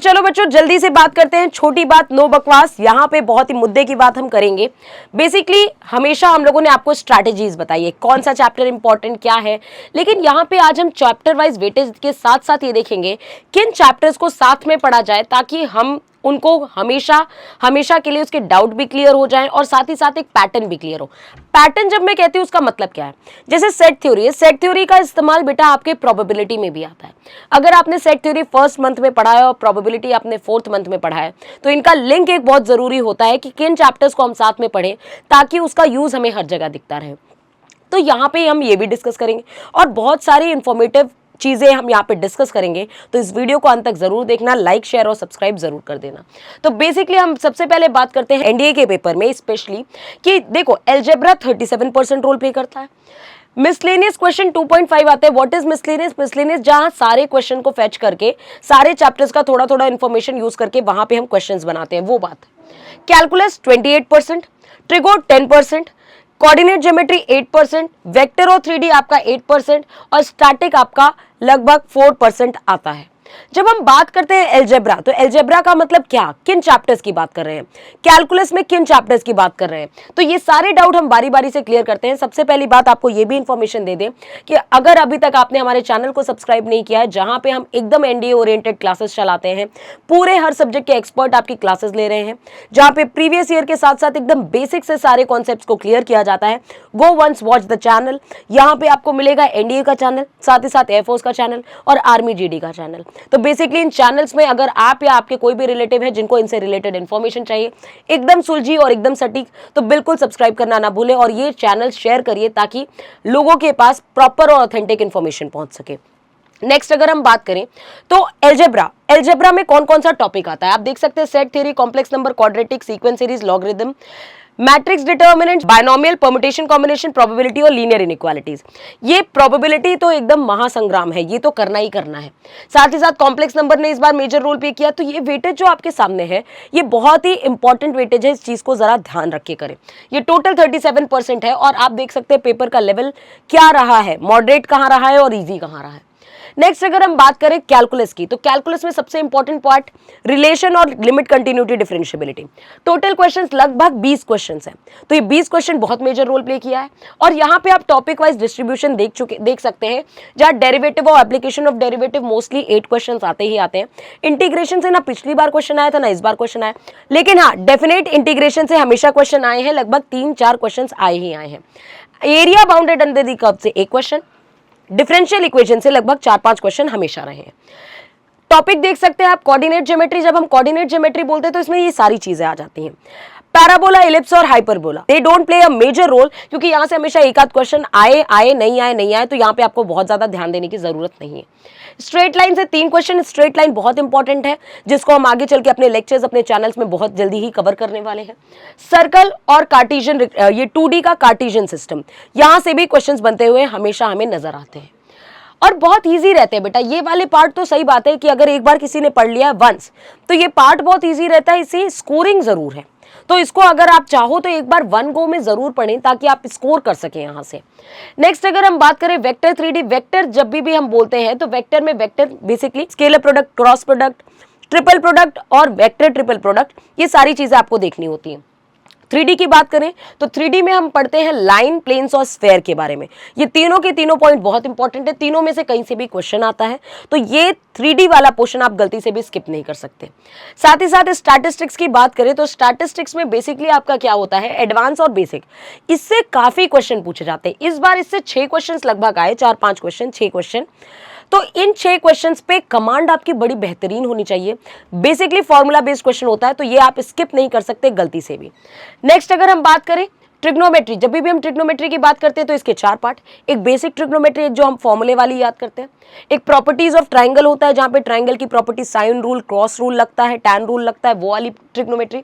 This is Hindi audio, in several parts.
चलो बच्चों जल्दी से बात करते हैं, छोटी बात नो बकवास। यहाँ पे बहुत ही मुद्दे की बात हम करेंगे। बेसिकली हमेशा हम लोगों ने आपको स्ट्रैटेजीज बताई है, कौन सा चैप्टर इंपॉर्टेंट क्या है, लेकिन यहाँ पे आज हम चैप्टर वाइज वेटेज के साथ साथ ये देखेंगे किन चैप्टर्स को साथ में पढ़ा जाए ताकि हम उनको हमेशा हमेशा के लिए उसके डाउट भी क्लियर हो जाएं और साथ ही साथ एक पैटर्न भी क्लियर हो। पैटर्न जब मैं कहती हूँ उसका मतलब क्या है, जैसे सेट थ्योरी है, सेट थ्योरी का इस्तेमाल बेटा आपके प्रोबेबिलिटी में भी आता है। अगर आपने सेट थ्योरी फर्स्ट मंथ में पढ़ा है और प्रोबेबिलिटी आपने फोर्थ मंथ में पढ़ा है तो इनका लिंक एक बहुत जरूरी होता है कि किन चैप्टर्स को हम साथ में पढ़ें ताकि उसका यूज हमें हर जगह दिखता रहे। तो यहाँ पे हम ये भी डिस्कस करेंगे और बहुत सारी इंफॉर्मेटिव चीजें हम यहाँ पे डिस्कस करेंगे, तो इस वीडियो को अंत तक जरूर देखना, लाइक शेयर और सब्सक्राइब जरूर कर देना। तो बेसिकली हम सबसे पहले बात करते हैं एनडीए के पेपर में स्पेशली कि देखो अलजेब्रा 37% रोल प्ले करता है। मिसलेनियस क्वेश्चन 2.5 आते हैं। What is miscellaneous? मिसलेनियस जहां सारे क्वेश्चन को फेच करके सारे चैप्टर्स का थोड़ा थोड़ा इंफॉर्मेशन यूज करके वहां पे हम क्वेश्चंस बनाते हैं, वो बात है। Calculus 28%, trigo 10%, coordinate geometry 8%, vector और 3D आपका 8% और स्टैटिक आपका लगभग 4% आता है। जब हम बात करते हैं अलजेब्रा, तो अलजेब्रा का मतलब क्या, किन चैप्टर्स की बात कर रहे हैं, कैलकुलस में किन चैप्टर्स की बात कर रहे हैं, तो ये सारे डाउट हम बारी बारी से क्लियर करते हैं। सबसे पहली बात आपको ये भी इंफॉर्मेशन दे दें कि अगर अभी तक आपने हमारे चैनल को सब्सक्राइब नहीं किया है, जहां पे हम एकदम एनडीए ओरिएंटेड क्लासेस चलाते हैं, पूरे हर सब्जेक्ट के एक्सपर्ट आपकी क्लासेस ले रहे हैं, जहां पे प्रीवियस ईयर के साथ साथ एकदम बेसिक से सारे कॉन्सेप्ट्स को क्लियर किया जाता है, go once watch the channel. यहाँ पे आपको मिलेगा एनडीए का चैनल, साथ ही साथ एयरफोर्स का चैनल और आर्मी जीडी का चैनल। तो बेसिकली इन चैनल्स में अगर आप या आपके कोई भी रिलेटिव है जिनको इनसे रिलेटेड इंफॉर्मेशन चाहिए एकदम सुलझी और एकदम सटीक, तो बिल्कुल सब्सक्राइब करना ना भूलें और ये चैनल शेयर करिए ताकि लोगों के पास प्रॉपर और ऑथेंटिक इंफॉर्मेशन पहुंच सके। नेक्स्ट अगर हम बात करें तो अलजेब्रा में कौन कौन सा टॉपिक आता है, आप देख सकते हैं set theory, complex number, quadratic, sequence series, logarithm, matrix determinant, binomial, permutation combination, probability और लीनियर इनइक्वालिटीज। ये प्रोबेबिलिटी तो एकदम महासंग्राम है, ये तो करना ही करना है। साथ ही साथ कॉम्प्लेक्स नंबर ने इस बार मेजर रोल प्ले किया, तो ये वेटेज जो आपके सामने है ये बहुत ही इंपॉर्टेंट वेटेज है, इस चीज को जरा ध्यान रख के करें। ये टोटल 37% है और आप देख सकते हैं पेपर का लेवल क्या रहा है, मॉडरेट कहाँ रहा है और ईजी कहाँ रहा है। नेक्स्ट अगर हम बात करें कैलकुलस की, तो कैलकुलस में सबसे इंपॉर्टेंट पार्ट रिलेशन और limit continuity differentiability. Total questions लगभग 20 क्वेश्चंस हैं, तो ये 20 क्वेश्चन बहुत मेजर रोल प्ले किया है। और यहाँ पे आप टॉपिक वाइज डिस्ट्रीब्यूशन देख सकते हैं, जहाँ डेरिवेटिव और application of derivative mostly 8 question आते ही आते हैं। इंटीग्रेशन से ना पिछली बार क्वेश्चन आया था ना इस बार क्वेश्चन आया, लेकिन हाँ डेफिनेट इंटीग्रेशन से हमेशा क्वेश्चन आए हैं, लगभग 3-4 क्वेश्चन आए ही आए हैं। Area bounded under the curve से 1 क्वेश्चन, डिफरेंशियल इक्वेशन से लगभग 4-5 क्वेश्चन हमेशा रहे हैं। टॉपिक देख सकते हैं आप कोऑर्डिनेट ज्योमेट्री, जब हम कोऑर्डिनेट ज्योमेट्री बोलते हैं तो इसमें ये सारी चीजें आ जाती हैं। पैराबोला, इलिप्स और hyperbola they don't play a major role, क्योंकि यहां से हमेशा एक आध क्वेश्चन आए नहीं आए, तो यहाँ पे आपको बहुत ज्यादा ध्यान देने की जरूरत नहीं है। स्ट्रेट लाइन से 3 क्वेश्चन, स्ट्रेट लाइन बहुत इंपॉर्टेंट है जिसको हम आगे चल के अपने लेक्चर्स अपने चैनल्स में बहुत जल्दी ही कवर करने वाले हैं। सर्कल और कार्टेशियन, ये 2D का कार्टेशियन सिस्टम, यहां से भी क्वेश्चंस बनते हुए हमेशा हमें नजर आते हैं और बहुत इजी रहते हैं बेटा। ये वाले पार्ट तो सही बात है कि अगर एक बार किसी ने पढ़ लिया वंस तो ये पार्ट बहुत इजी रहता है, इसे स्कोरिंग जरूर है, तो इसको अगर आप चाहो तो एक बार वन गो में जरूर पढ़ें ताकि आप स्कोर कर सकें यहां से। नेक्स्ट अगर हम बात करें वेक्टर 3D, वेक्टर जब भी हम बोलते हैं तो वेक्टर में vector basically scalar product, cross product, triple product और वेक्टर ट्रिपल प्रोडक्ट, ये सारी चीजें आपको देखनी होती हैं। 3D की बात करें तो 3D में हम पढ़ते हैं लाइन, प्लेन्स और स्फेयर के बारे में। ये तीनों के तीनों पॉइंट बहुत इंपॉर्टेंट है, तीनों में से कहीं से भी क्वेश्चन आता है, तो ये 3D वाला पोर्शन आप गलती से भी स्किप नहीं कर सकते। साथ ही साथ स्टैटिस्टिक्स की बात करें तो स्टैटिस्टिक्स में बेसिकली आपका क्या होता है, एडवांस और बेसिक, इससे काफी क्वेश्चन पूछे जाते हैं। इस बार इससे 6 क्वेश्चन लगभग आए, 4-5 क्वेश्चन, 6 क्वेश्चन। तो इन 6 क्वेश्चंस पे कमांड आपकी बड़ी बेहतरीन होनी चाहिए। बेसिकली फॉर्मूला बेस्ड क्वेश्चन होता है, तो ये आप स्किप नहीं कर सकते गलती से भी। नेक्स्ट अगर हम बात करें ट्रिग्नोमेट्री, जब भी हम ट्रिग्नोमेट्री की बात करते हैं तो इसके 4 पार्ट, एक बेसिक ट्रिग्नोमेट्री, एक जो हम फॉर्मूले वाली याद करते हैं, एक प्रॉपर्टीज ऑफ ट्राइंगल होता है जहां पे ट्राइंगल की property sine rule, cross rule लगता है, टैन रूल लगता है, वो वाली ट्रिग्नोमेट्री।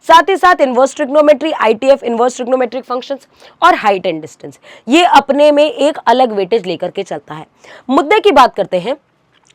साथ ही साथ inverse trigonometry, ITF, inverse trigonometric functions और हाइट एंड डिस्टेंस, ये अपने में एक अलग वेटेज लेकर के चलता है। मुद्दे की बात करते हैं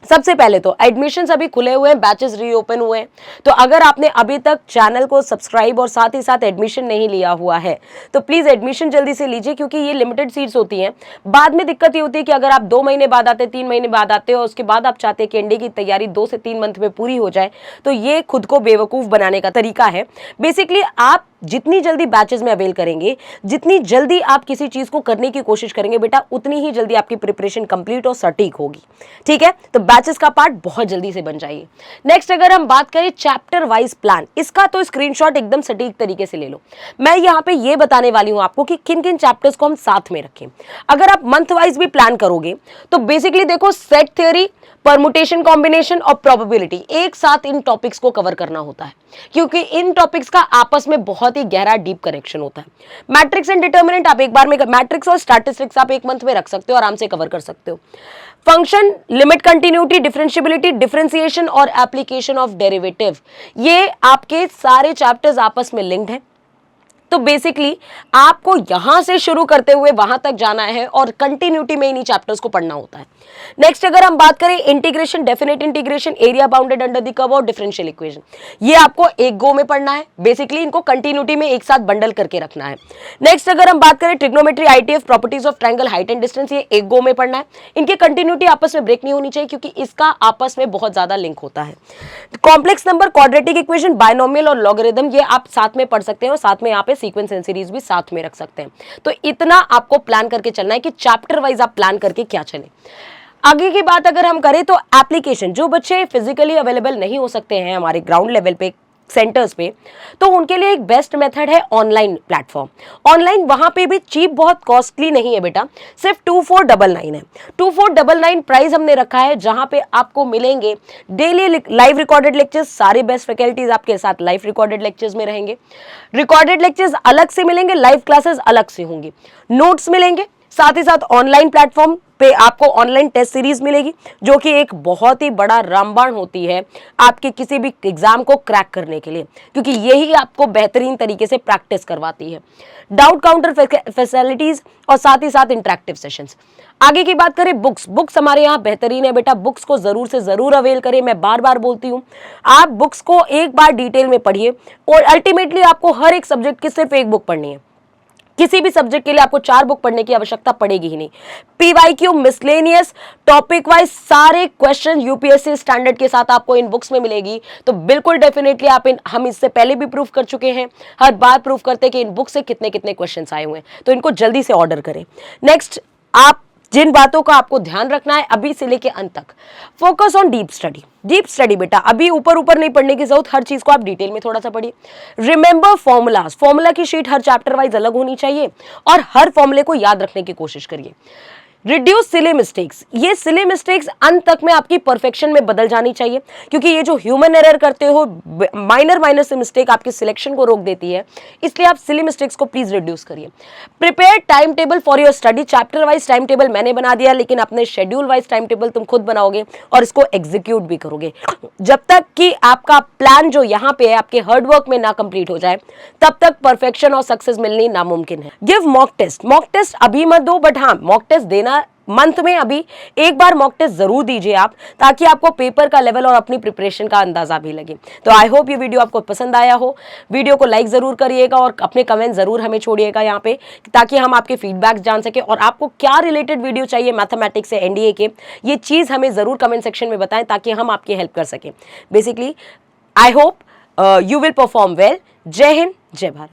सबसे पहले तो एडमिशन्स अभी खुले हुए हैं, बैचेस रीओपन हुए हैं। तो अगर आपने अभी तक चैनल को सब्सक्राइब और साथ ही साथ एडमिशन नहीं लिया हुआ है तो प्लीज एडमिशन जल्दी से लीजिए, क्योंकि ये लिमिटेड सीट्स होती हैं। बाद में दिक्कत ये होती है कि अगर आप 2 महीने बाद आते, 3 महीने बाद आते हो और उसके बाद आप चाहते हैं कि एनडीए की तैयारी 2 से 3 मंथ में पूरी हो जाए, तो ये खुद को बेवकूफ बनाने का तरीका है। बेसिकली आप जितनी जल्दी बैचेस में अवेल करेंगे, जितनी जल्दी आप किसी चीज को करने की कोशिश करेंगे बेटा, उतनी ही जल्दी आपकी प्रिपरेशन कंप्लीट और सटीक होगी। ठीक है, तो बैचेस का पार्ट बहुत जल्दी से बन जाइए। नेक्स्ट अगर हम बात करें चैप्टर वाइज प्लान, इसका तो स्क्रीनशॉट एकदम सटीक तरीके से ले लो। मैं यहाँ पे ये बताने वाली हूं आपको कि किन किन चैप्टर्स को हम साथ में रखें। अगर आप मंथ वाइज भी प्लान करोगे तो बेसिकली देखो, सेट थ्योरी, परमुटेशन, कॉम्बिनेशन और प्रोबेबिलिटी एक साथ इन टॉपिक्स को कवर करना होता है, क्योंकि इन टॉपिक्स का आपस में बहुत ही गहरा डीप कनेक्शन होता है। मैट्रिक्स एंड डिटर्मिनेंट आप एक बार में, मैट्रिक्स और स्टैटिस्टिक्स आप एक मंथ में रख सकते हो, आराम से कवर कर सकते हो। Function, limit, continuity, differentiability, differentiation और एप्लीकेशन ऑफ डेरिवेटिव, ये आपके सारे चैप्टर्स आपस में लिंक्ड हैं। तो बेसिकली आपको यहां से शुरू करते हुए वहां तक जाना है और कंटिन्यूटी में इन्हीं चैप्टर्स को पढ़ना होता है। नेक्स्ट अगर हम बात करें integration, definite integration, area bounded under the curve और डिफरेंशियल इक्वेशन, ये आपको एक गो में पढ़ना है। बेसिकली इनको कंटिन्यूटी में एक साथ बंडल करके रखना है। नेक्स्ट अगर हम बात करें trigonometry, ITF, properties of triangle, height and distance, ये एक गो में पढ़ना है। इनकी कंटिन्यूटी आपस में ब्रेक नहीं होनी चाहिए, क्योंकि इसका आपस में बहुत ज्यादा लिंक होता है। Complex number, quadratic equation, binomial और लॉगरिथम, ये आप साथ में पढ़ सकते हैं और साथ में यहाँ पे सीक्वेंस एंड सीरीज भी साथ में रख सकते हैं। तो इतना आपको प्लान करके चलना है कि चैप्टर वाइज आप प्लान करके क्या चले। आगे की बात अगर हम करें तो एप्लीकेशन, जो बच्चे फिजिकली अवेलेबल नहीं हो सकते हैं हमारे ग्राउंड लेवल पे सेंटर्स पे, तो उनके लिए एक बेस्ट मेथड है ऑनलाइन प्लेटफॉर्म। ऑनलाइन वहां पे भी चीप, बहुत कॉस्टली नहीं है बेटा, सिर्फ 2499 है। 2499 प्राइस हमने रखा है, जहां पे आपको मिलेंगे डेली लाइव रिकॉर्डेड लेक्चर्स, सारे बेस्ट फैकल्टीज आपके साथ लाइव रिकॉर्डेड लेक्चर्स में रहेंगे। रिकॉर्डेड लेक्चर्स अलग से मिलेंगे, लाइव क्लासेस अलग से होंगी, नोट्स मिलेंगे, साथ ही साथ ऑनलाइन प्लेटफॉर्म पे आपको ऑनलाइन टेस्ट सीरीज मिलेगी, जो कि एक बहुत ही बड़ा रामबाण होती है आपके किसी भी एग्जाम को क्रैक करने के लिए, क्योंकि यही आपको बेहतरीन तरीके से प्रैक्टिस करवाती है। डाउट काउंटर फैसिलिटीज और साथ ही साथ इंटरेक्टिव सेशंस। आगे की बात करें बुक्स हमारे यहाँ बेहतरीन है बेटा, बुक्स को जरूर से जरूर अवेल करें। मैं बार बार बोलती हूँ, आप बुक्स को एक बार डिटेल में पढ़िए और अल्टीमेटली आपको हर एक सब्जेक्ट की सिर्फ एक बुक पढ़नी है। किसी भी सब्जेक्ट के लिए आपको 4 बुक पढ़ने की आवश्यकता पड़ेगी ही नहीं। पीवाईक्यू, मिसलेनियस, टॉपिक वाइज सारे क्वेश्चन यूपीएससी स्टैंडर्ड के साथ आपको इन बुक्स में मिलेगी। तो बिल्कुल डेफिनेटली हम इससे पहले भी प्रूफ कर चुके हैं, हर बार प्रूफ करते हैं कि इन बुक से कितने कितने क्वेश्चन आए हुए हैं, तो इनको जल्दी से ऑर्डर करें। नेक्स्ट, आप जिन बातों का आपको ध्यान रखना है अभी से लेके अंत तक, focus on deep study. Deep study बेटा, अभी ऊपर ऊपर नहीं पढ़ने की जरूरत, हर चीज को आप डिटेल में थोड़ा सा पढ़िए। रिमेंबर फॉर्मूलाज, फॉर्मूला की शीट हर चैप्टर वाइज अलग होनी चाहिए और हर फॉर्मूले को याद रखने की कोशिश करिए। रिड्यूस सिली मिस्टेक्स, ये सिली मिस्टेक्स अंत तक में आपकी परफेक्शन में बदल जानी चाहिए, क्योंकि ये जो ह्यूमन एरर करते हो, माइनर से मिस्टेक आपकी सिलेक्शन को रोक देती है, इसलिए आप सिली मिस्टेक्स को प्लीज रिड्यूस करिए। Prepare time table for your study, chapter wise time table मैंने बना दिया, लेकिन अपने शेड्यूल वाइज टाइम टेबल तुम खुद बनाओगे और इसको एग्जीक्यूट भी करोगे। जब तक कि आपका प्लान जो यहाँ पे है आपके हार्डवर्क में ना कंप्लीट हो जाए, तब तक परफेक्शन और सक्सेस मिलनी नामुमकिन है। Give mock test, mock test अभी मत दो, बट हाँ मॉक टेस्ट देना मंथ में अभी एक बार मॉक टेस्ट जरूर दीजिए आप, ताकि आपको पेपर का लेवल और अपनी प्रिपरेशन का अंदाजा भी लगे। तो आई होप ये वीडियो आपको पसंद आया हो। वीडियो को लाइक जरूर करिएगा और अपने कमेंट जरूर हमें छोड़िएगा यहाँ पे, ताकि हम आपके फीडबैक जान सके और आपको क्या रिलेटेड वीडियो चाहिए मैथमेटिक्स से एनडीए के, ये चीज हमें जरूर कमेंट सेक्शन में बताएं, ताकि हम आपकी हेल्प कर सकें। Basically I hope you will perform well. जय हिंद, जय भारत।